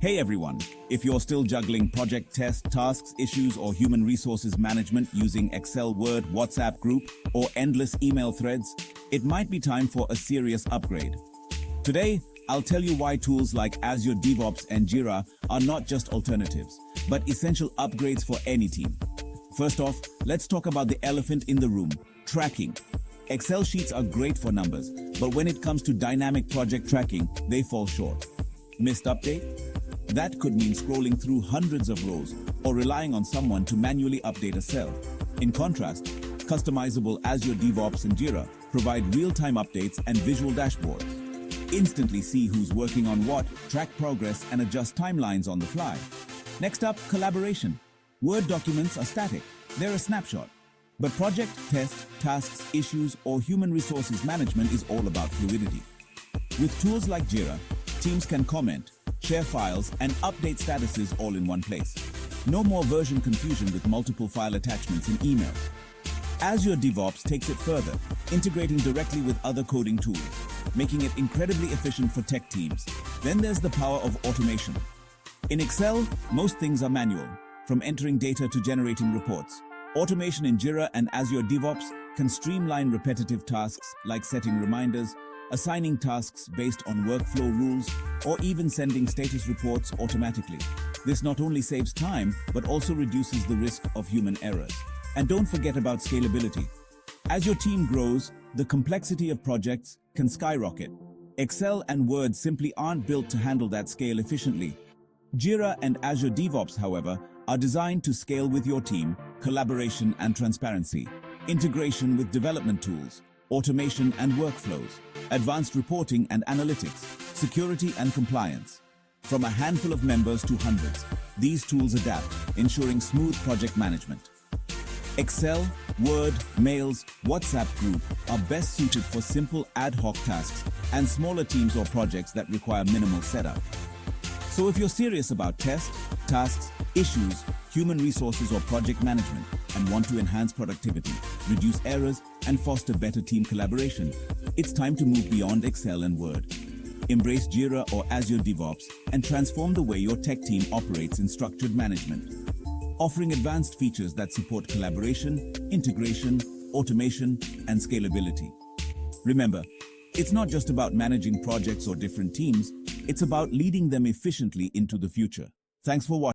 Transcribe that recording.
Hey everyone, if you're still juggling project test, tasks, issues, or human resources management using Excel, Word, WhatsApp group, or endless email threads, it might be time for a serious upgrade. Today, I'll tell you why tools like Azure DevOps and Jira are not just alternatives, but essential upgrades for any team. First off, let's talk about the elephant in the room, tracking. Excel sheets are great for numbers, but when it comes to dynamic project tracking, they fall short. Missed update? That could mean scrolling through hundreds of rows or relying on someone to manually update a cell. In contrast, customizable Azure DevOps and Jira provide real-time updates and visual dashboards. Instantly see who's working on what, track progress, and adjust timelines on the fly. Next up, collaboration. Word documents are static. They're a snapshot. But project, test, tasks, issues, or human resources management is all about fluidity. With tools like Jira, teams can comment, share files, and update statuses all in one place. No more version confusion with multiple file attachments in email. Azure DevOps takes it further, integrating directly with other coding tools, making it incredibly efficient for tech teams. Then there's the power of automation. In Excel, most things are manual, from entering data to generating reports. Automation in Jira and Azure DevOps can streamline repetitive tasks like setting reminders, assigning tasks based on workflow rules, or even sending status reports automatically. This not only saves time, but also reduces the risk of human errors. And don't forget about scalability. As your team grows, the complexity of projects can skyrocket. Excel and Word simply aren't built to handle that scale efficiently. Jira and Azure DevOps, however, are designed to scale with your team, collaboration and transparency, integration with development tools, automation and workflows, advanced reporting and analytics, security and compliance. From a handful of members to hundreds, these tools adapt, ensuring smooth project management. Excel, Word, Mails, WhatsApp group are best suited for simple ad hoc tasks and smaller teams or projects that require minimal setup. So if you're serious about test, tasks, issues, human resources or project management and want to enhance productivity, reduce errors, and foster better team collaboration, it's time to move beyond Excel and Word. Embrace Jira or Azure DevOps and transform the way your tech team operates in structured management, offering advanced features that support collaboration, integration, automation, and scalability. Remember, it's not just about managing projects or different teams, it's about leading them efficiently into the future. Thanks for watching.